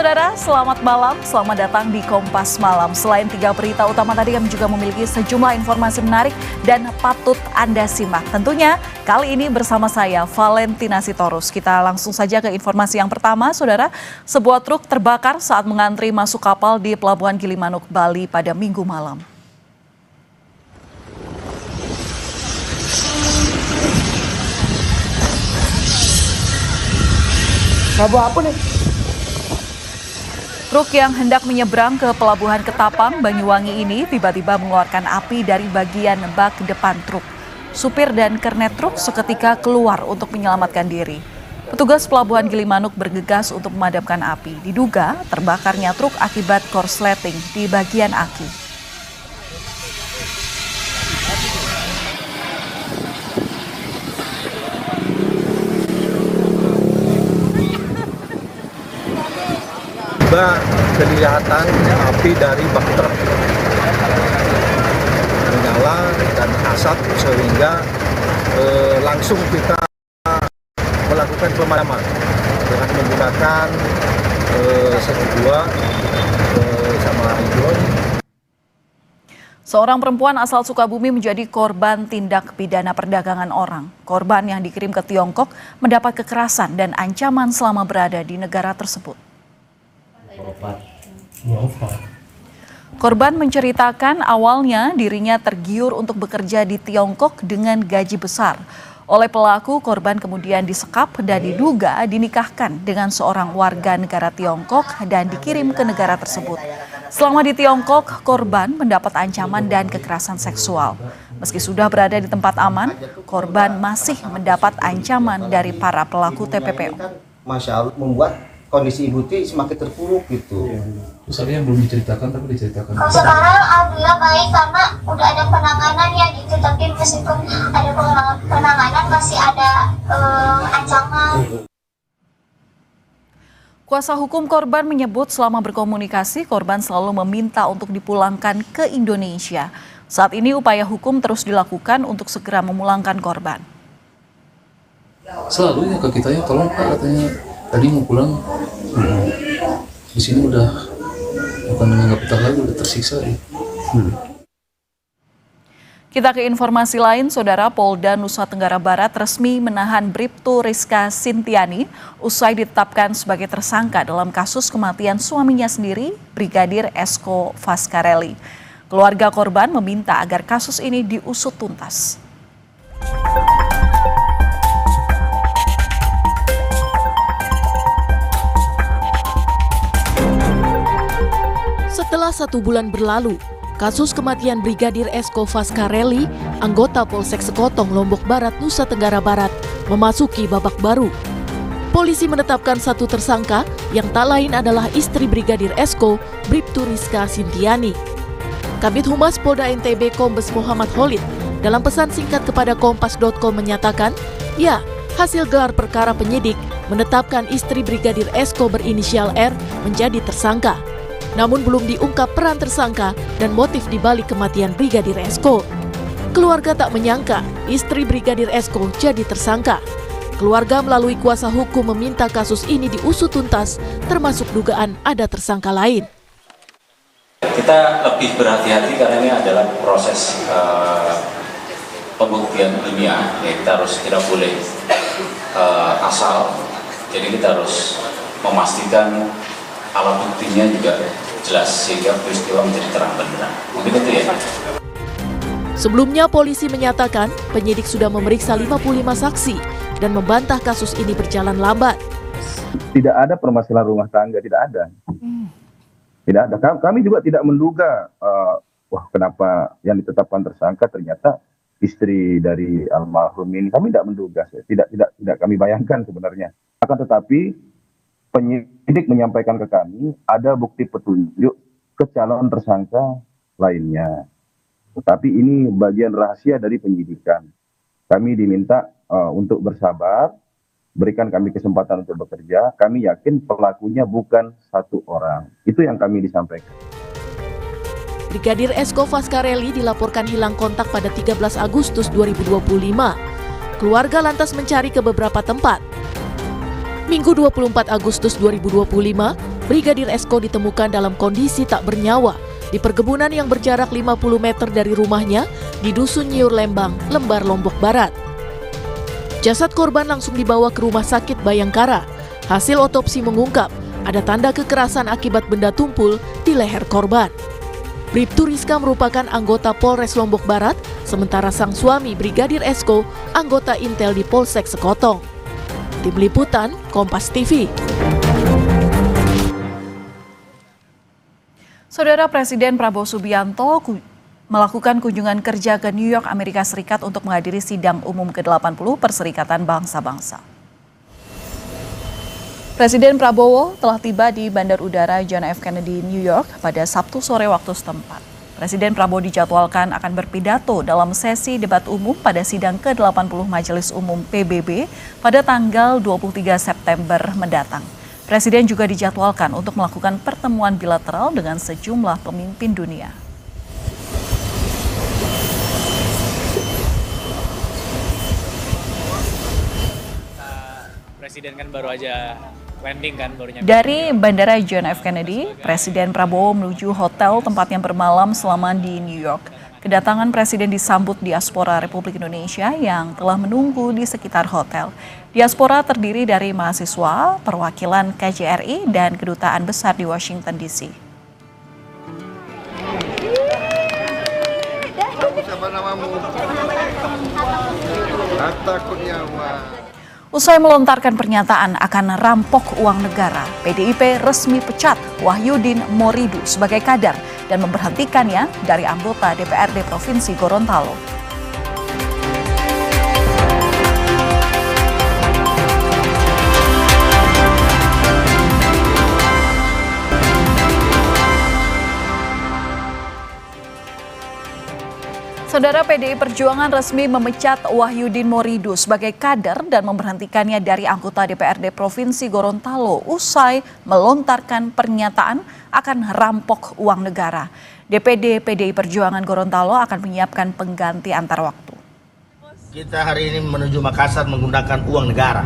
saudara, selamat malam. Selamat datang di Kompas Malam. Selain 3 berita utama tadi, kami juga memiliki sejumlah informasi menarik dan patut Anda simak. Tentunya kali ini bersama saya, Valentina Sitorus. Kita langsung saja ke informasi yang pertama, saudara. Sebuah truk terbakar saat mengantri masuk kapal di Pelabuhan Gilimanuk, Bali pada Minggu malam. Apa nih? Truk yang hendak menyeberang ke Pelabuhan Ketapang, Banyuwangi ini tiba-tiba mengeluarkan api dari bagian bak depan truk. Supir dan kernet truk seketika keluar untuk menyelamatkan diri. Petugas Pelabuhan Gilimanuk bergegas untuk memadamkan api. Diduga terbakarnya truk akibat korsleting di bagian aki. Kelihatan api dari bak truk menyala dan asap sehingga langsung kita melakukan pemadaman dengan menggunakan 102 sama hidron. Seorang perempuan asal Sukabumi menjadi korban tindak pidana perdagangan orang. Korban yang dikirim ke Tiongkok mendapat kekerasan dan ancaman selama berada di negara tersebut. Korban menceritakan awalnya dirinya tergiur untuk bekerja di Tiongkok dengan gaji besar. Oleh pelaku, korban kemudian disekap dan diduga dinikahkan dengan seorang warga negara Tiongkok dan dikirim ke negara tersebut. Selama di Tiongkok, korban mendapat ancaman dan kekerasan seksual. Meski sudah berada di tempat aman, korban masih mendapat ancaman dari para pelaku TPPO. Masya Allah, membuat kondisi ibu Ti semakin terpuruk gitu. Terus ada yang belum diceritakan tapi diceritakan. Kalau sekarang alhamdulillah baik karena udah ada penanganan ya gitu, tapi meskipun ada penanganan masih ada ancaman. Kuasa hukum korban menyebut selama berkomunikasi, korban selalu meminta untuk dipulangkan ke Indonesia. Saat ini upaya hukum terus dilakukan untuk segera memulangkan korban. Selalu ya ke kita ya, tolong Pak, katanya tadi mau pulang. Di sini udah bukan menganggap kita lagi, udah tersiksa ya. Kita ke informasi lain, saudara. Polda Nusa Tenggara Barat resmi menahan Bribtu Rizka Sintiani usai ditetapkan sebagai tersangka dalam kasus kematian suaminya sendiri, Brigadir Esko Faskareli. Keluarga korban meminta agar kasus ini diusut tuntas. Setelah 1 bulan berlalu, kasus kematian Brigadir Esko Faskareli, anggota Polsek Sekotong, Lombok Barat, Nusa Tenggara Barat, memasuki babak baru. Polisi menetapkan 1 tersangka yang tak lain adalah istri Brigadir Esko, Bribtu Rizka Sintiani. Kabid Humas Polda NTB Kombes Muhammad Khalid dalam pesan singkat kepada Kompas.com menyatakan, ya, hasil gelar perkara penyidik menetapkan istri Brigadir Esko berinisial R menjadi tersangka. Namun belum diungkap peran tersangka dan motif dibalik kematian Brigadir Esko. Keluarga tak menyangka istri Brigadir Esko jadi tersangka. Keluarga melalui kuasa hukum meminta kasus ini diusut tuntas, termasuk dugaan ada tersangka lain. Kita lebih berhati-hati karena ini adalah proses pembuktian ilmiah. Ya, kita harus tidak boleh asal. Jadi kita harus memastikan alat buktinya juga jelas sehingga peristiwa menjadi terang benderang. Mungkin itu ya. Sebelumnya polisi menyatakan penyidik sudah memeriksa 55 saksi dan membantah kasus ini berjalan lambat. Tidak ada permasalahan rumah tangga, tidak ada. Tidak ada. Kami juga tidak menduga kenapa yang ditetapkan tersangka ternyata istri dari almarhum ini. Kami tidak menduga, tidak kami bayangkan sebenarnya. Akan tetapi penyidik menyampaikan ke kami ada bukti petunjuk ke calon tersangka lainnya. Tetapi ini bagian rahasia dari penyidikan. Kami diminta untuk bersabar, berikan kami kesempatan untuk bekerja. Kami yakin pelakunya bukan 1 orang. Itu yang kami disampaikan. Brigadir Esko Faskareli dilaporkan hilang kontak pada 13 Agustus 2025. Keluarga lantas mencari ke beberapa tempat. Minggu 24 Agustus 2025, Brigadir Esko ditemukan dalam kondisi tak bernyawa di perkebunan yang berjarak 50 meter dari rumahnya di Dusun Nyiur Lembang, Lembar, Lombok Barat. Jasad korban langsung dibawa ke Rumah Sakit Bayangkara. Hasil otopsi mengungkap ada tanda kekerasan akibat benda tumpul di leher korban. Bribtu Rizka merupakan anggota Polres Lombok Barat, sementara sang suami Brigadir Esko anggota Intel di Polsek Sekotong. Tim Liputan, Kompas TV. Saudara Presiden Prabowo Subianto melakukan kunjungan kerja ke New York, Amerika Serikat untuk menghadiri sidang umum ke-80 Perserikatan Bangsa-Bangsa. Presiden Prabowo telah tiba di Bandar Udara John F. Kennedy, New York pada Sabtu sore waktu setempat. Presiden Prabowo dijadwalkan akan berpidato dalam sesi debat umum pada sidang ke-80 Majelis Umum PBB pada tanggal 23 September mendatang. Presiden juga dijadwalkan untuk melakukan pertemuan bilateral dengan sejumlah pemimpin dunia. Presiden kan baru aja landing kan, baru nyampe. Dari Bandara John F. Kennedy, Presiden Prabowo menuju hotel tempatnya bermalam selama di New York. Kedatangan Presiden disambut diaspora Republik Indonesia yang telah menunggu di sekitar hotel. Diaspora terdiri dari mahasiswa, perwakilan KJRI, dan kedutaan besar di Washington DC. Siapa namamu? Takutnya Usai melontarkan pernyataan akan rampok uang negara, PDIP resmi pecat Wahyudin Moridu sebagai kader dan memberhentikannya dari anggota DPRD Provinsi Gorontalo. Saudara, PDI Perjuangan resmi memecat Wahyudin Moridu sebagai kader dan memberhentikannya dari anggota DPRD Provinsi Gorontalo usai melontarkan pernyataan akan rampok uang negara. DPD PDI Perjuangan Gorontalo akan menyiapkan pengganti antar waktu. Kita hari ini menuju Makassar menggunakan uang negara.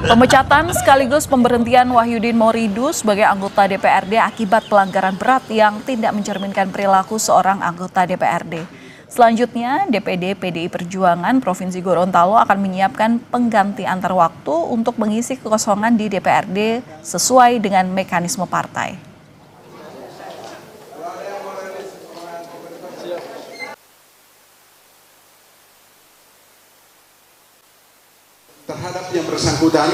Pemecatan sekaligus pemberhentian Wahyudin Moridu sebagai anggota DPRD akibat pelanggaran berat yang tidak mencerminkan perilaku seorang anggota DPRD. Selanjutnya, DPD PDI Perjuangan Provinsi Gorontalo akan menyiapkan pengganti antar waktu untuk mengisi kekosongan di DPRD sesuai dengan mekanisme partai. Terhadap yang bersangkutan,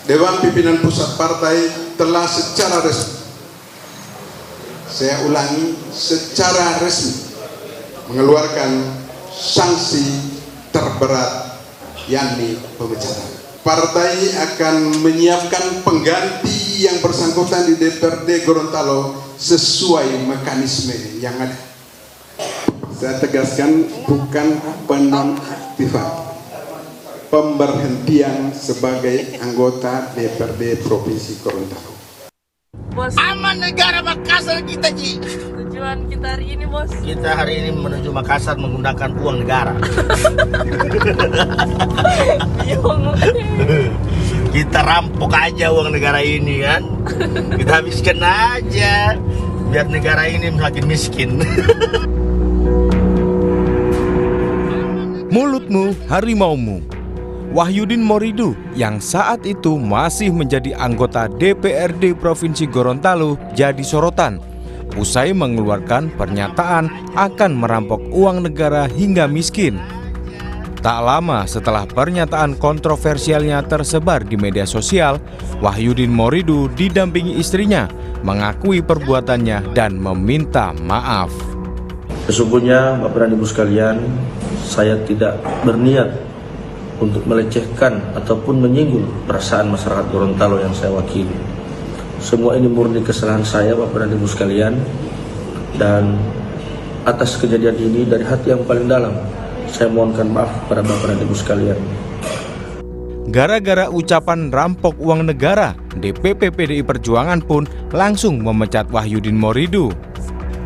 Dewan Pimpinan Pusat Partai telah secara resmi, saya ulangi, secara resmi mengeluarkan sanksi terberat, yakni pemecatan. Partai akan menyiapkan pengganti yang bersangkutan di DPRD Gorontalo sesuai mekanisme yang ada. Saya tegaskan, bukan penonaktifan, pemberhentian sebagai anggota DPRD Provinsi Gorontalo. Bos, aman negara Makassar kita, Ji. Tujuan kita hari ini, Bos. Kita hari ini menuju Makassar menggunakan uang negara. Kita rampok aja uang negara ini kan. Kita habiskan aja biar negara ini makin miskin. Mulutmu harimaumu. Wahyudin Moridu yang saat itu masih menjadi anggota DPRD Provinsi Gorontalo jadi sorotan usai mengeluarkan pernyataan akan merampok uang negara hingga miskin. Tak lama setelah pernyataan kontroversialnya tersebar di media sosial, Wahyudin Moridu didampingi istrinya mengakui perbuatannya dan meminta maaf. Sesungguhnya Bapak dan Ibu sekalian, saya tidak berniat untuk melecehkan ataupun menyinggung perasaan masyarakat Gorontalo yang saya wakili. Semua ini murni kesalahan saya, Bapak dan Ibu sekalian, dan atas kejadian ini dari hati yang paling dalam saya mohonkan maaf pada Bapak dan Ibu sekalian. Gara-gara ucapan rampok uang negara, DPP PDI Perjuangan pun langsung memecat Wahyudin Moridu.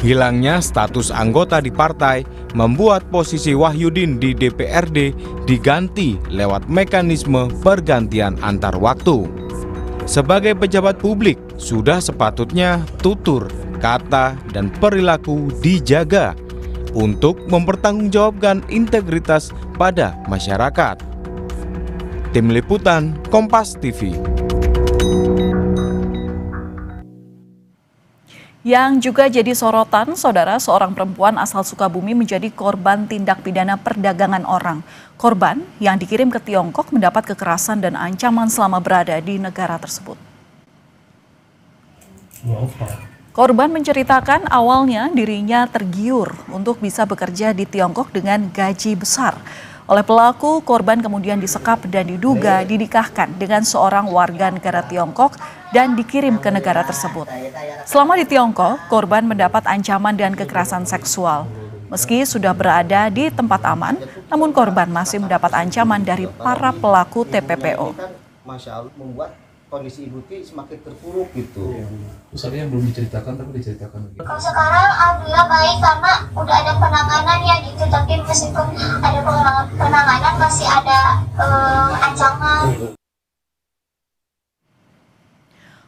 Hilangnya status anggota di partai membuat posisi Wahyudin di DPRD diganti lewat mekanisme pergantian antar waktu. Sebagai pejabat publik, sudah sepatutnya tutur, kata, dan perilaku dijaga untuk mempertanggungjawabkan integritas pada masyarakat. Tim Liputan Kompas TV. Yang juga jadi sorotan, saudara, seorang perempuan asal Sukabumi menjadi korban tindak pidana perdagangan orang. Korban yang dikirim ke Tiongkok mendapat kekerasan dan ancaman selama berada di negara tersebut. Korban menceritakan awalnya dirinya tergiur untuk bisa bekerja di Tiongkok dengan gaji besar. Oleh pelaku, korban kemudian disekap dan diduga dinikahkan dengan seorang warga negara Tiongkok dan dikirim ke negara tersebut. Selama di Tiongkok, korban mendapat ancaman dan kekerasan seksual. Meski sudah berada di tempat aman, namun korban masih mendapat ancaman dari para pelaku TPPO. Masya Allah, membuat kondisi Ibu Ti semakin terpuruk gitu. Usahanya belum diceritakan tapi diceritakan lagi. Kalau sekarang alhamdulillah baik karena udah ada penanganan ya gitu, tapi meskipun ada penanganan masih ada ancaman.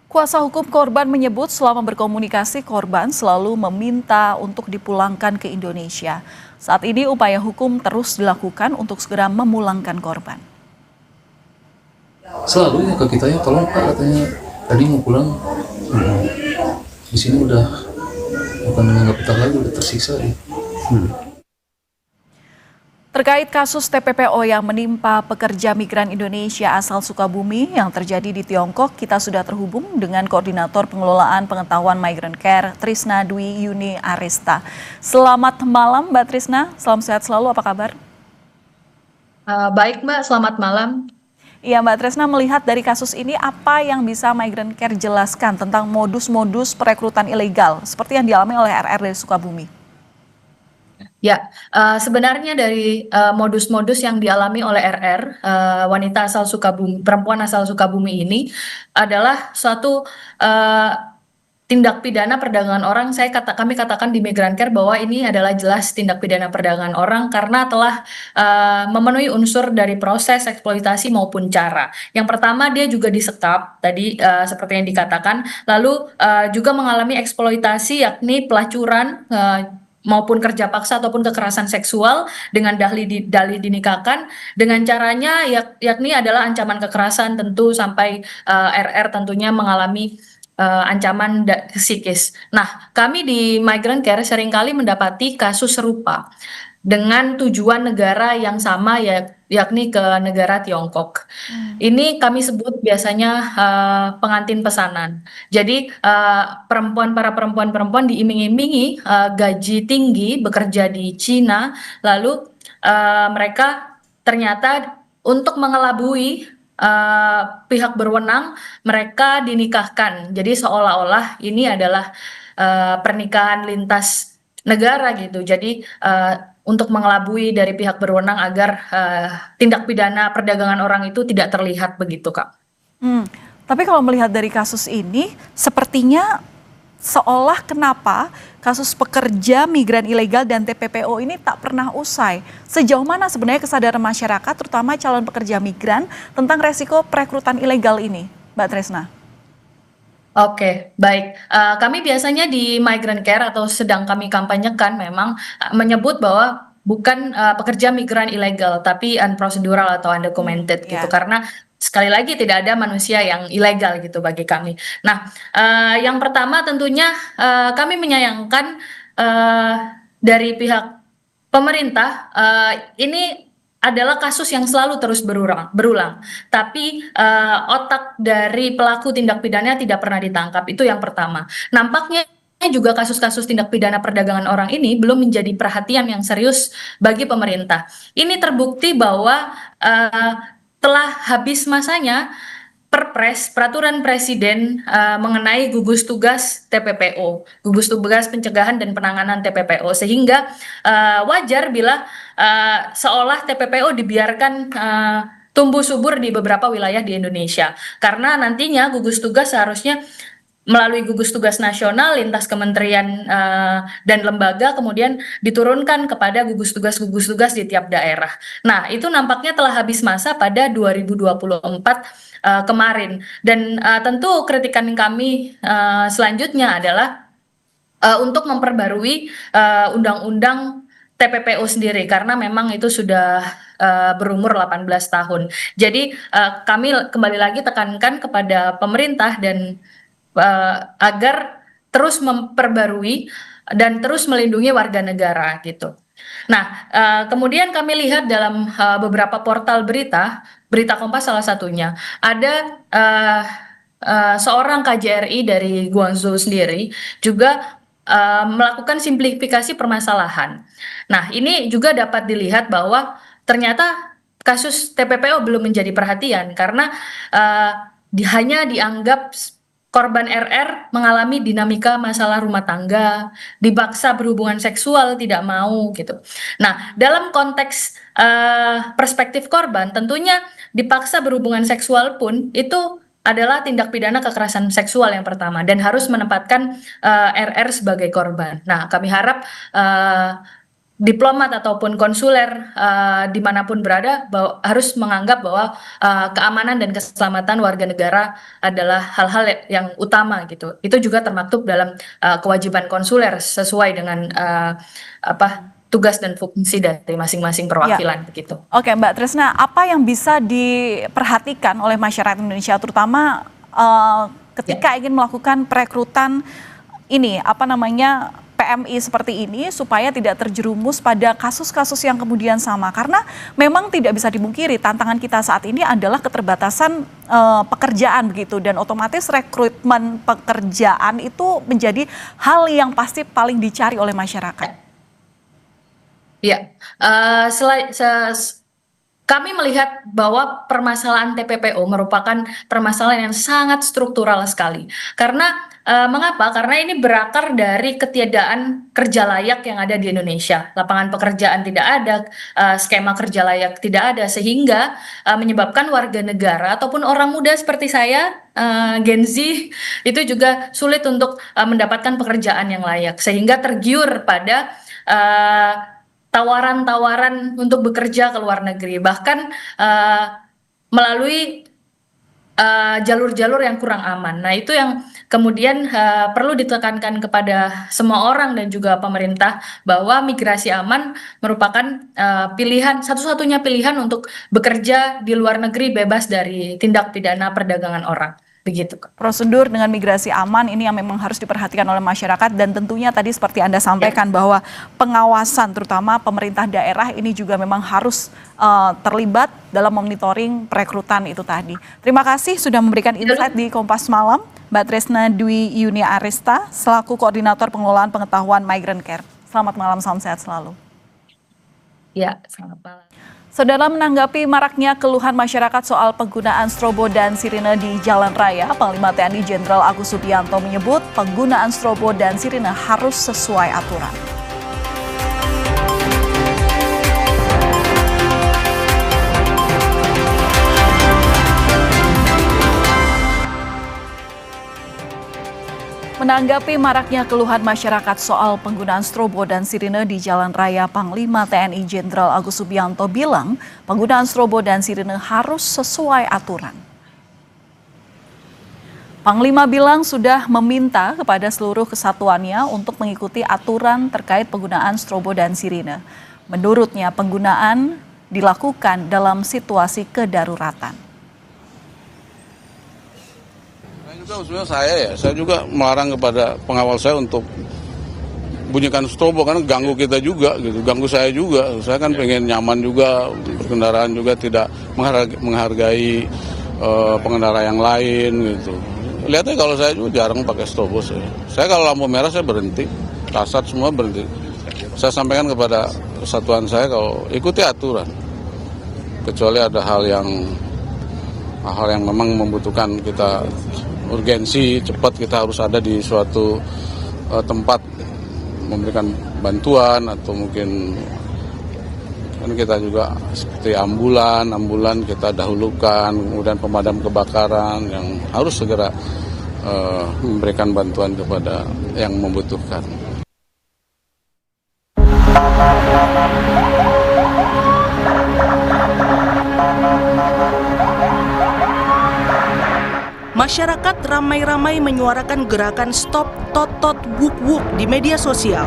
Kuasa hukum korban menyebut selama berkomunikasi korban selalu meminta untuk dipulangkan ke Indonesia. Saat ini upaya hukum terus dilakukan untuk segera memulangkan korban. Selalu ya ke kita ya, tolong Pak, katanya tadi mau pulang. Di sini udah bukan menganggap kita lagi, udah tersiksa ya. Terkait kasus TPPO yang menimpa pekerja migran Indonesia asal Sukabumi yang terjadi di Tiongkok, kita sudah terhubung dengan Koordinator Pengelolaan Pengetahuan Migrant Care, Trisna Dwi Yuni Arista. Selamat malam Mbak Trisna, salam sehat selalu, apa kabar? Baik Mbak, selamat malam. Iya Mbak Trisna, melihat dari kasus ini apa yang bisa Migrant Care jelaskan tentang modus-modus perekrutan ilegal seperti yang dialami oleh RR dari Sukabumi? Ya, sebenarnya dari modus-modus yang dialami oleh RR, wanita asal Sukabumi, perempuan asal Sukabumi ini adalah suatu tindak pidana perdagangan orang. Kami katakan di Migrant Care bahwa ini adalah jelas tindak pidana perdagangan orang karena telah memenuhi unsur dari proses eksploitasi maupun cara. Yang pertama, dia juga disekap tadi seperti yang dikatakan, lalu juga mengalami eksploitasi yakni pelacuran maupun kerja paksa ataupun kekerasan seksual dengan dalih dinikahkan dengan caranya yakni adalah ancaman kekerasan, tentu sampai RR tentunya mengalami ancaman psikis. Nah, kami di Migrant Care seringkali mendapati kasus serupa dengan tujuan negara yang sama yakni ke negara Tiongkok. Ini kami sebut biasanya pengantin pesanan. Jadi para perempuan diiming-imingi gaji tinggi bekerja di Cina, lalu mereka ternyata untuk mengelabui pihak berwenang, mereka dinikahkan. Jadi seolah-olah ini adalah pernikahan lintas negara gitu. Jadi untuk mengelabui dari pihak berwenang agar tindak pidana perdagangan orang itu tidak terlihat begitu, Kak. Tapi kalau melihat dari kasus ini, sepertinya seolah kenapa kasus pekerja migran ilegal dan TPPO ini tak pernah usai. Sejauh mana sebenarnya kesadaran masyarakat, terutama calon pekerja migran, tentang resiko perekrutan ilegal ini, Mbak Trisna? Oke, baik. Kami biasanya di Migrant Care atau sedang kami kampanyekan memang menyebut bahwa bukan pekerja migran ilegal, tapi unprocedural atau undocumented gitu. Karena sekali lagi tidak ada manusia yang ilegal gitu bagi kami. Nah, yang pertama tentunya kami menyayangkan dari pihak pemerintah ini adalah kasus yang selalu terus berulang. Tapi otak dari pelaku tindak pidana tidak pernah ditangkap. Itu yang pertama. Nampaknya juga kasus-kasus tindak pidana perdagangan orang ini belum menjadi perhatian yang serius bagi pemerintah. Ini terbukti bahwa telah habis masanya Perpres, peraturan presiden mengenai gugus tugas TPPO, gugus tugas pencegahan dan penanganan TPPO, sehingga wajar bila seolah TPPO dibiarkan tumbuh subur di beberapa wilayah di Indonesia, karena nantinya gugus tugas seharusnya melalui gugus tugas nasional lintas kementerian dan lembaga kemudian diturunkan kepada gugus tugas di tiap daerah. Nah, itu nampaknya telah habis masa pada 2024 kemarin. Dan tentu kritikan kami selanjutnya adalah untuk memperbarui undang-undang TPPO sendiri karena memang itu sudah berumur 18 tahun. Jadi kami kembali lagi tekankan kepada pemerintah dan agar terus memperbarui dan terus melindungi warga negara gitu. Nah, kemudian kami lihat dalam beberapa portal berita Kompas salah satunya, ada seorang KJRI dari Guangzhou sendiri juga melakukan simplifikasi permasalahan. Nah, ini juga dapat dilihat bahwa ternyata kasus TPPO belum menjadi perhatian karena hanya dianggap korban RR mengalami dinamika masalah rumah tangga, dipaksa berhubungan seksual, tidak mau gitu. Nah, dalam konteks perspektif korban, tentunya dipaksa berhubungan seksual pun itu adalah tindak pidana kekerasan seksual yang pertama dan harus menempatkan RR sebagai korban. Nah, kami harap diplomat ataupun konsuler dimanapun berada harus menganggap bahwa keamanan dan keselamatan warga negara adalah hal-hal yang utama gitu. Itu juga termaktub dalam kewajiban konsuler sesuai dengan tugas dan fungsi dari masing-masing perwakilan begitu. Oke, Mbak Tresna, apa yang bisa diperhatikan oleh masyarakat Indonesia terutama ketika ingin melakukan perekrutan ini PMI seperti ini supaya tidak terjerumus pada kasus-kasus yang kemudian sama, karena memang tidak bisa dimungkiri tantangan kita saat ini adalah keterbatasan pekerjaan begitu, dan otomatis rekrutmen pekerjaan itu menjadi hal yang pasti paling dicari oleh masyarakat. Ya, kami melihat bahwa permasalahan TPPO merupakan permasalahan yang sangat struktural sekali. Karena mengapa? Karena ini berakar dari ketiadaan kerja layak yang ada di Indonesia. Lapangan pekerjaan tidak ada, skema kerja layak tidak ada, sehingga menyebabkan warga negara ataupun orang muda seperti saya, Gen Z, itu juga sulit untuk mendapatkan pekerjaan yang layak. Sehingga tergiur pada tawaran-tawaran untuk bekerja ke luar negeri, bahkan melalui jalur-jalur yang kurang aman. Nah, itu yang kemudian perlu ditekankan kepada semua orang dan juga pemerintah bahwa migrasi aman merupakan pilihan, satu-satunya pilihan untuk bekerja di luar negeri bebas dari tindak pidana perdagangan orang. Begitu. Prosedur dengan migrasi aman ini yang memang harus diperhatikan oleh masyarakat, dan tentunya tadi seperti Anda sampaikan bahwa pengawasan terutama pemerintah daerah ini juga memang harus terlibat dalam monitoring perekrutan itu tadi. Terima kasih sudah memberikan insight di Kompas Malam, Mbak Tresna Dwi Yunia Arista selaku Koordinator Pengelolaan Pengetahuan Migrant Care. Selamat malam, salam sehat selalu. Ya, selamat malam. Saudara, menanggapi maraknya keluhan masyarakat soal penggunaan strobo dan sirine di jalan raya, Panglima TNI Jenderal Agus Subianto menyebut penggunaan strobo dan sirine harus sesuai aturan. Menanggapi maraknya keluhan masyarakat soal penggunaan strobo dan sirine di jalan raya, Panglima TNI Jenderal Agus Subianto bilang penggunaan strobo dan sirine harus sesuai aturan. Panglima bilang sudah meminta kepada seluruh kesatuannya untuk mengikuti aturan terkait penggunaan strobo dan sirine. Menurutnya penggunaan dilakukan dalam situasi kedaruratan. Sebenarnya saya juga melarang kepada pengawal saya untuk bunyikan strobo karena ganggu kita juga gitu, ganggu saya juga. Saya kan pengen nyaman juga, berkendaraan juga tidak menghargai pengendara yang lain gitu. Lihatnya kalau saya juga jarang pakai strobo saya kalau lampu merah saya berhenti, kasat semua berhenti. Saya sampaikan kepada kesatuan saya kalau ikuti aturan, kecuali ada hal yang memang membutuhkan kita urgensi, cepat kita harus ada di suatu tempat memberikan bantuan, atau mungkin kan kita juga seperti ambulan kita dahulukan, kemudian pemadam kebakaran yang harus segera memberikan bantuan kepada yang membutuhkan. Masyarakat ramai-ramai menyuarakan gerakan Stop Tot Wuk Wuk di media sosial.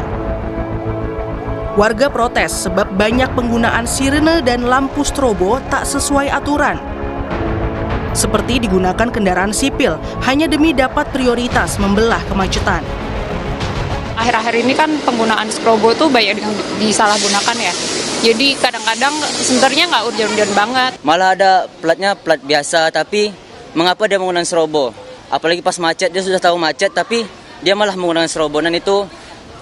Warga protes sebab banyak penggunaan sirene dan lampu strobo tak sesuai aturan. Seperti digunakan kendaraan sipil hanya demi dapat prioritas membelah kemacetan. Akhir-akhir ini kan penggunaan strobo tuh banyak yang disalahgunakan ya. Jadi kadang-kadang sebenarnya nggak urgent-urgent banget. Malah ada platnya plat biasa, tapi mengapa dia menggunakan strobo? Apalagi pas macet, dia sudah tahu macet tapi dia malah menggunakan strobo, dan itu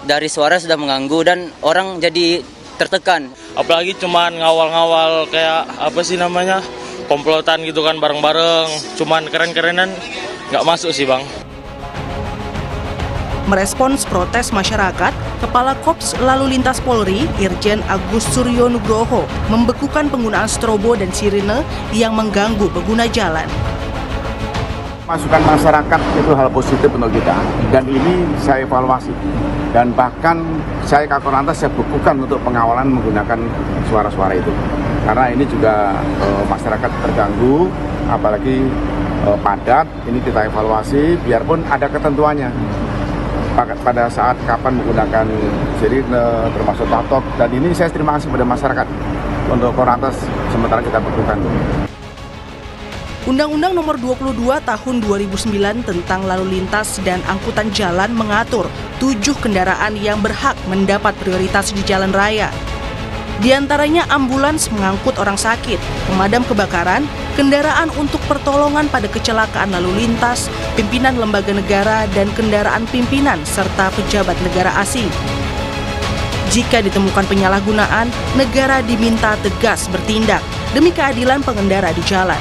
dari suara sudah mengganggu dan orang jadi tertekan. Apalagi cuman ngawal-ngawal kayak apa sih namanya, komplotan gitu kan bareng-bareng, cuman keren-kerenan nggak masuk sih bang. Merespons protes masyarakat, Kepala Korps Lalu Lintas Polri, Irjen Agus Suryo Nugroho, membekukan penggunaan strobo dan sirine yang mengganggu pengguna jalan. Masukan masyarakat itu hal positif untuk kita, dan ini saya evaluasi. Dan bahkan saya Kakor Lantas saya bekukan untuk pengawalan menggunakan suara-suara itu. Karena ini juga masyarakat terganggu, apalagi padat, ini kita evaluasi, biarpun ada ketentuannya. Pada saat kapan menggunakan sirine, termasuk tatok, dan ini saya terima kasih pada masyarakat. Untuk Kakor Lantas sementara kita bekukan. Undang-Undang Nomor 22 Tahun 2009 tentang Lalu Lintas dan Angkutan Jalan mengatur 7 kendaraan yang berhak mendapat prioritas di jalan raya. Di antaranya ambulans mengangkut orang sakit, pemadam kebakaran, kendaraan untuk pertolongan pada kecelakaan lalu lintas, pimpinan lembaga negara, dan kendaraan pimpinan serta pejabat negara asing. Jika ditemukan penyalahgunaan, negara diminta tegas bertindak demi keadilan pengendara di jalan.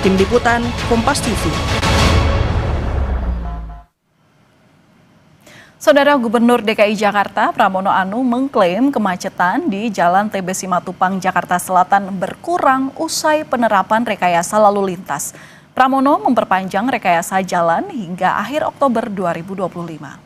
Tim Liputan, Kompas TV. Saudara Gubernur DKI Jakarta Pramono Anung mengklaim kemacetan di Jalan TB Simatupang, Jakarta Selatan berkurang usai penerapan rekayasa lalu lintas. Pramono memperpanjang rekayasa jalan hingga akhir Oktober 2025.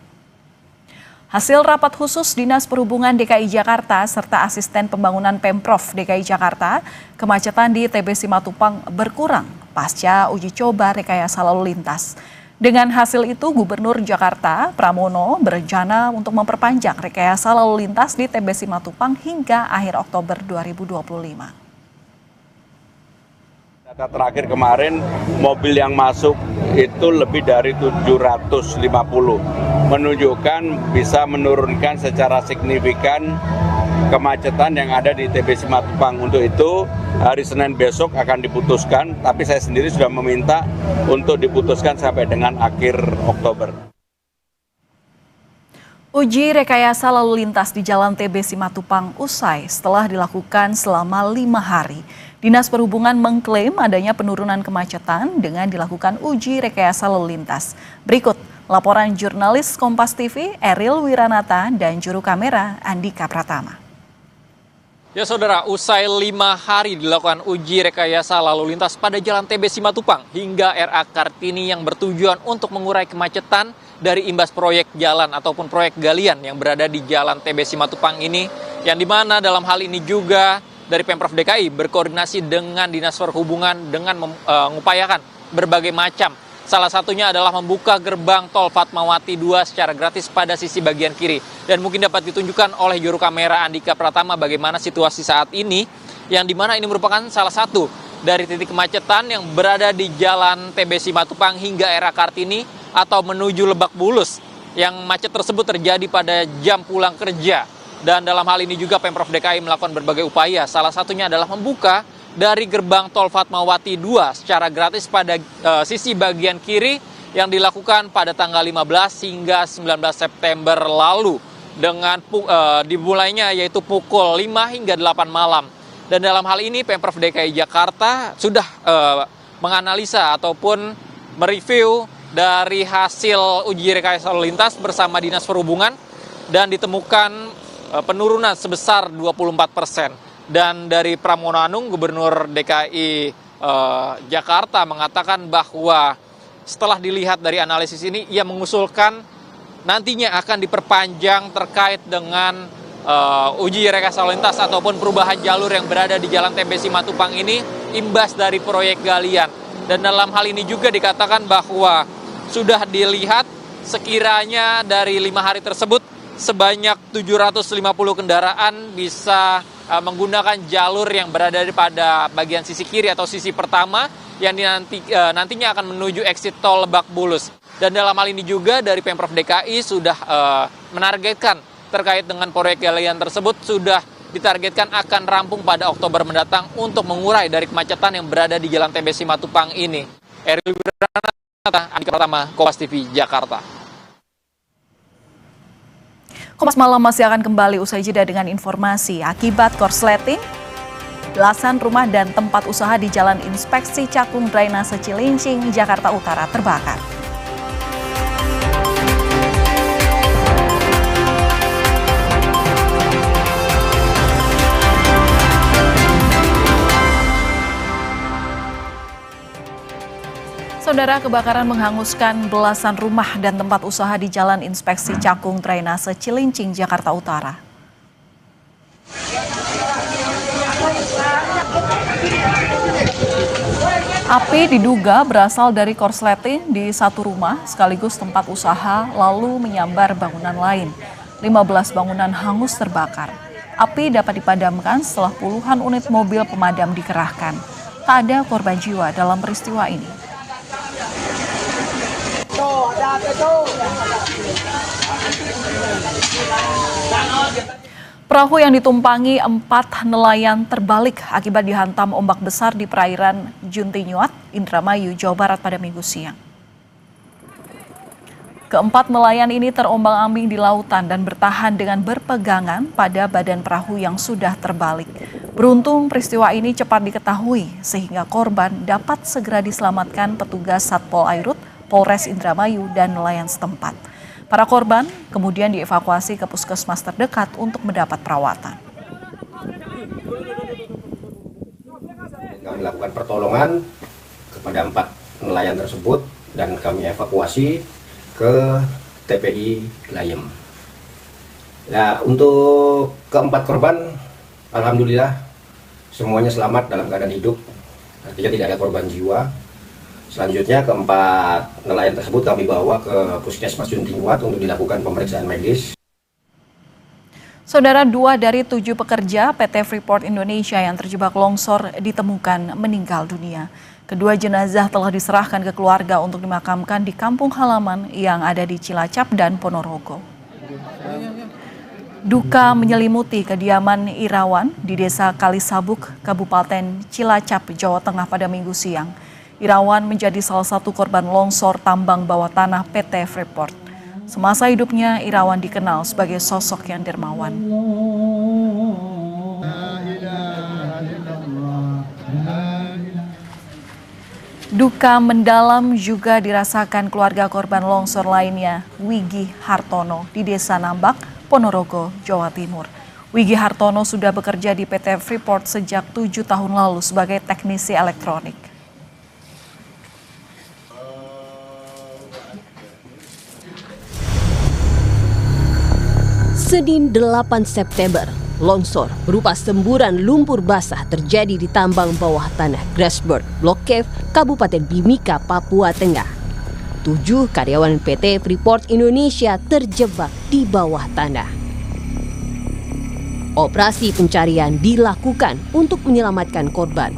Hasil rapat khusus Dinas Perhubungan DKI Jakarta serta Asisten Pembangunan Pemprov DKI Jakarta, kemacetan di TB Simatupang berkurang pasca uji coba rekayasa lalu lintas. Dengan hasil itu, Gubernur Jakarta Pramono berencana untuk memperpanjang rekayasa lalu lintas di TB Simatupang hingga akhir Oktober 2025. Data terakhir kemarin, mobil yang masuk itu lebih dari 750, menunjukkan bisa menurunkan secara signifikan kemacetan yang ada di TB Simatupang. Untuk itu, hari Senin besok akan diputuskan, tapi saya sendiri sudah meminta untuk diputuskan sampai dengan akhir Oktober. Uji rekayasa lalu lintas di Jalan TB Simatupang usai setelah dilakukan selama 5 hari. Dinas Perhubungan mengklaim adanya penurunan kemacetan dengan dilakukan uji rekayasa lalu lintas. Berikut laporan jurnalis Kompas TV Eril Wiranata dan juru kamera Andika Pratama. Ya saudara, usai 5 hari dilakukan uji rekayasa lalu lintas pada Jalan TB Simatupang hingga RA Kartini yang bertujuan untuk mengurai kemacetan dari imbas proyek jalan ataupun proyek galian yang berada di Jalan TB Simatupang ini, yang dimana dalam hal ini juga dari Pemprov DKI berkoordinasi dengan Dinas Perhubungan dengan mengupayakan berbagai macam. Salah satunya adalah membuka gerbang tol Fatmawati 2 secara gratis pada sisi bagian kiri. Dan mungkin dapat ditunjukkan oleh juru kamera Andika Pratama bagaimana situasi saat ini, yang dimana ini merupakan salah satu dari titik kemacetan yang berada di Jalan TB Simatupang hingga RA Kartini atau menuju Lebak Bulus, yang macet tersebut terjadi pada jam pulang kerja. Dan dalam hal ini juga Pemprov DKI melakukan berbagai upaya, salah satunya adalah membuka dari gerbang tol Fatmawati 2 secara gratis pada sisi bagian kiri yang dilakukan pada tanggal 15 hingga 19 September lalu dengan dimulainya yaitu pukul 5 hingga 8 malam. Dan dalam hal ini Pemprov DKI Jakarta sudah menganalisa ataupun mereview dari hasil uji rekayasa lalu lintas bersama Dinas Perhubungan dan ditemukan penurunan sebesar 24%. Dan dari Pramono Anung, Gubernur DKI Jakarta mengatakan bahwa setelah dilihat dari analisis ini, ia mengusulkan nantinya akan diperpanjang terkait dengan uji rekayasa lalu lintas ataupun perubahan jalur yang berada di Jalan TB Simatupang ini imbas dari proyek galian. Dan dalam hal ini juga dikatakan bahwa sudah dilihat sekiranya dari 5 hari tersebut sebanyak 750 kendaraan bisa menggunakan jalur yang berada pada bagian sisi kiri atau sisi pertama yang nantinya akan menuju exit tol Lebak Bulus. Dan dalam hal ini juga dari Pemprov DKI sudah menargetkan terkait dengan proyek galian tersebut sudah ditargetkan akan rampung pada Oktober mendatang untuk mengurai dari kemacetan yang berada di Jalan TB Simatupang ini. Eril Wiranata, Andika Pratama, Kompas TV, Jakarta. Kompas Malam masih akan kembali usai jeda dengan informasi akibat korsleting. Belasan rumah dan tempat usaha di Jalan Inspeksi Cakung Drainase Cilincing, Jakarta Utara terbakar. Saudara, kebakaran menghanguskan belasan rumah dan tempat usaha di Jalan Inspeksi Cakung Drainase Cilincing, Jakarta Utara. Api diduga berasal dari korsleting di satu rumah sekaligus tempat usaha lalu menyambar bangunan lain. 15 bangunan hangus terbakar. Api dapat dipadamkan setelah puluhan unit mobil pemadam dikerahkan. Tak ada korban jiwa dalam peristiwa ini. Perahu yang ditumpangi 4 nelayan terbalik akibat dihantam ombak besar di perairan Juntinyuat, Indramayu, Jawa Barat pada Minggu siang. Keempat nelayan ini terombang-ambing di lautan dan bertahan dengan berpegangan pada badan perahu yang sudah terbalik. Beruntung peristiwa ini cepat diketahui sehingga korban dapat segera diselamatkan petugas Satpol Airut, Polres Indramayu, dan nelayan setempat. Para korban kemudian dievakuasi ke puskesmas terdekat untuk mendapat perawatan. Kami lakukan pertolongan kepada 4 nelayan tersebut dan kami evakuasi ke TPI Layem. Nah, untuk keempat korban, alhamdulillah semuanya selamat dalam keadaan hidup, artinya tidak ada korban jiwa. Selanjutnya keempat nelayan tersebut kami bawa ke Puskesmas Juntinyuat untuk dilakukan pemeriksaan medis. Saudara, 2 dari 7 pekerja PT Freeport Indonesia yang terjebak longsor ditemukan meninggal dunia. Kedua jenazah telah diserahkan ke keluarga untuk dimakamkan di kampung halaman yang ada di Cilacap dan Ponorogo. Duka menyelimuti kediaman Irawan di Desa Kalisabuk, Kabupaten Cilacap, Jawa Tengah pada Minggu siang. Irawan menjadi salah satu korban longsor tambang bawah tanah PT Freeport. Semasa hidupnya, Irawan dikenal sebagai sosok yang dermawan. Duka mendalam juga dirasakan keluarga korban longsor lainnya, Wigi Hartono di Desa Nambak, Ponorogo, Jawa Timur. Wigi Hartono sudah bekerja di PT Freeport sejak 7 tahun lalu sebagai teknisi elektronik. Senin 8 September, longsor berupa semburan lumpur basah terjadi di tambang bawah tanah Grasberg, Blok Cave, Kabupaten Mimika, Papua Tengah. 7 karyawan PT Freeport Indonesia terjebak di bawah tanah. Operasi pencarian dilakukan untuk menyelamatkan korban.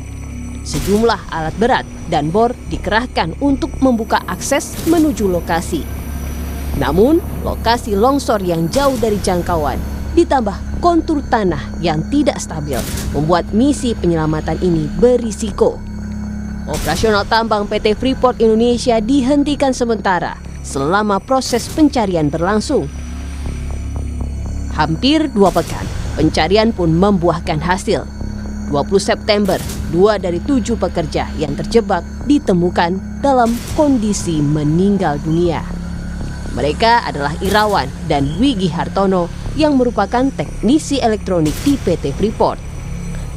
Sejumlah alat berat dan bor dikerahkan untuk membuka akses menuju lokasi. Namun, lokasi longsor yang jauh dari jangkauan ditambah kontur tanah yang tidak stabil membuat misi penyelamatan ini berisiko. Operasional tambang PT Freeport Indonesia dihentikan sementara selama proses pencarian berlangsung. Hampir 2 pekan, pencarian pun membuahkan hasil. 20 September, 2 dari 7 pekerja yang terjebak ditemukan dalam kondisi meninggal dunia. Mereka adalah Irawan dan Wigi Hartono yang merupakan teknisi elektronik di PT Freeport.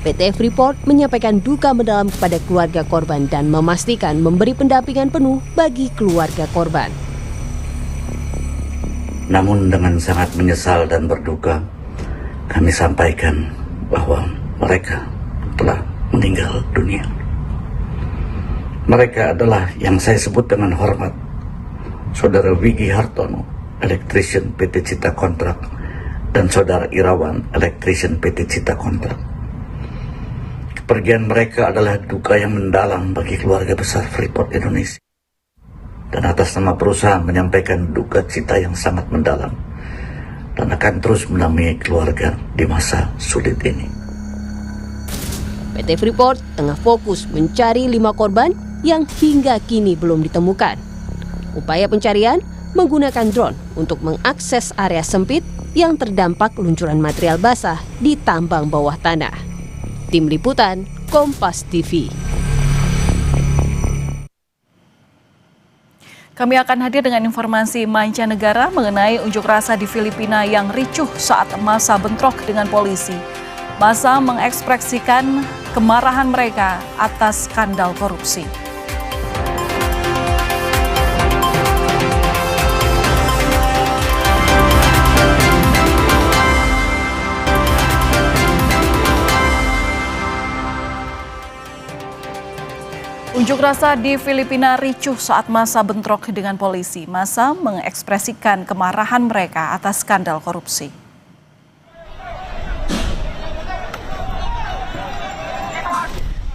PT Freeport menyampaikan duka mendalam kepada keluarga korban dan memastikan memberi pendampingan penuh bagi keluarga korban. Namun dengan sangat menyesal dan berduka, kami sampaikan bahwa mereka telah meninggal dunia. Mereka adalah yang saya sebut dengan hormat, Saudara Wigi Hartono, Electrician PT Cita Kontrak, dan Saudara Irawan, Electrician PT Cita Kontrak. Kepergian mereka adalah duka yang mendalam bagi keluarga besar Freeport Indonesia. Dan atas nama perusahaan menyampaikan duka cita yang sangat mendalam dan akan terus menemani keluarga di masa sulit ini. PT Freeport tengah fokus mencari 5 korban yang hingga kini belum ditemukan. Upaya pencarian menggunakan drone untuk mengakses area sempit yang terdampak luncuran material basah di tambang bawah tanah. Tim Liputan, Kompas TV. Kami akan hadir dengan informasi mancanegara mengenai unjuk rasa di Filipina yang ricuh saat massa bentrok dengan polisi. Massa mengekspresikan kemarahan mereka atas skandal korupsi. Unjuk rasa di Filipina ricuh saat massa bentrok dengan polisi. Massa mengekspresikan kemarahan mereka atas skandal korupsi.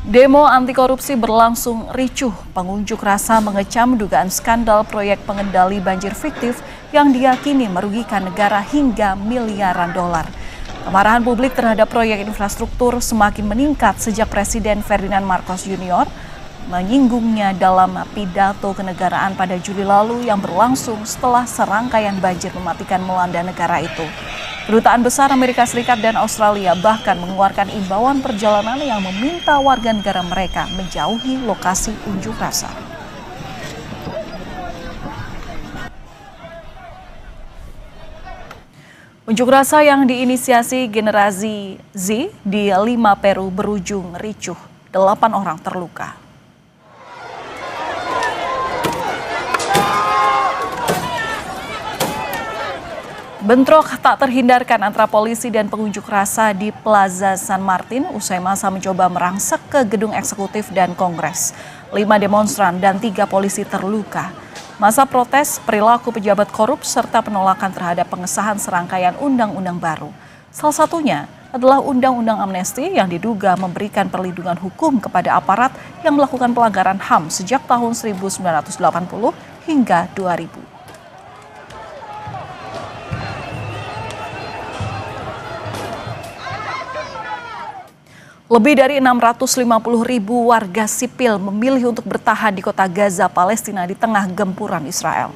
Demo anti korupsi berlangsung ricuh. Pengunjuk rasa mengecam dugaan skandal proyek pengendali banjir fiktif yang diyakini merugikan negara hingga miliaran dolar. Kemarahan publik terhadap proyek infrastruktur semakin meningkat sejak Presiden Ferdinand Marcos Jr. menyinggungnya dalam pidato kenegaraan pada Juli lalu yang berlangsung setelah serangkaian banjir mematikan melanda negara itu. Kedutaan besar Amerika Serikat dan Australia bahkan mengeluarkan imbauan perjalanan yang meminta warga negara mereka menjauhi lokasi unjuk rasa. Unjuk rasa yang diinisiasi generasi Z di Lima, Peru berujung ricuh. 8 orang terluka. Bentrok tak terhindarkan antara polisi dan pengunjuk rasa di Plaza San Martin usai massa mencoba merangsek ke gedung eksekutif dan kongres. 5 demonstran dan 3 polisi terluka. Massa protes perilaku pejabat korup serta penolakan terhadap pengesahan serangkaian undang-undang baru. Salah satunya adalah Undang-Undang Amnesti yang diduga memberikan perlindungan hukum kepada aparat yang melakukan pelanggaran HAM sejak tahun 1980 hingga 2000. Lebih dari 650.000 warga sipil memilih untuk bertahan di kota Gaza, Palestina di tengah gempuran Israel.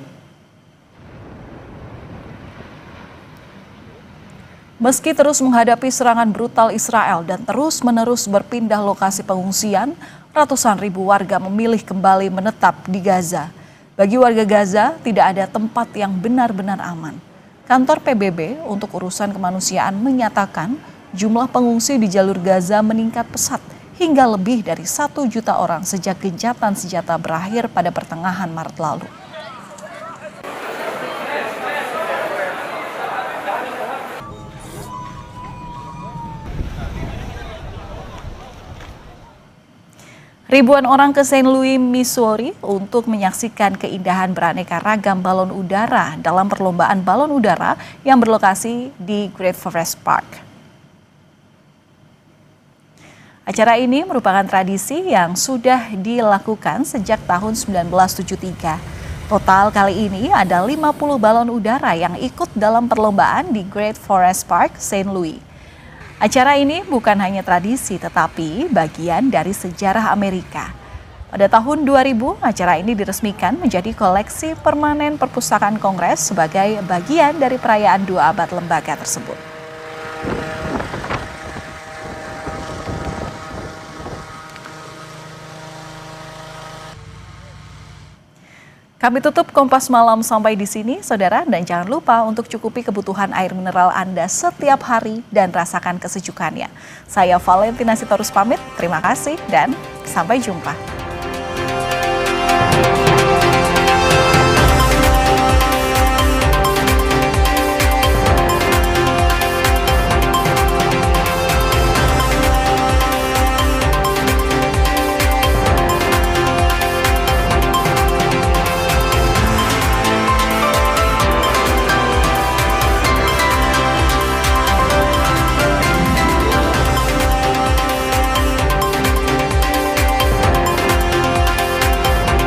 Meski terus menghadapi serangan brutal Israel dan terus-menerus berpindah lokasi pengungsian, ratusan ribu warga memilih kembali menetap di Gaza. Bagi warga Gaza, tidak ada tempat yang benar-benar aman. Kantor PBB untuk urusan kemanusiaan menyatakan jumlah pengungsi di jalur Gaza meningkat pesat hingga lebih dari 1 juta orang sejak gencatan senjata berakhir pada pertengahan Maret lalu. Ribuan orang ke St. Louis, Missouri untuk menyaksikan keindahan beraneka ragam balon udara dalam perlombaan balon udara yang berlokasi di Great Forest Park. Acara ini merupakan tradisi yang sudah dilakukan sejak tahun 1973. Total kali ini ada 50 balon udara yang ikut dalam perlombaan di Great Forest Park, St. Louis. Acara ini bukan hanya tradisi tetapi bagian dari sejarah Amerika. Pada tahun 2000, acara ini diresmikan menjadi koleksi permanen Perpustakaan Kongres sebagai bagian dari perayaan 2 abad lembaga tersebut. Kami tutup Kompas Malam sampai di sini, saudara, dan jangan lupa untuk cukupi kebutuhan air mineral Anda setiap hari dan rasakan kesejukannya. Saya Valentina Sitorus pamit, terima kasih dan sampai jumpa.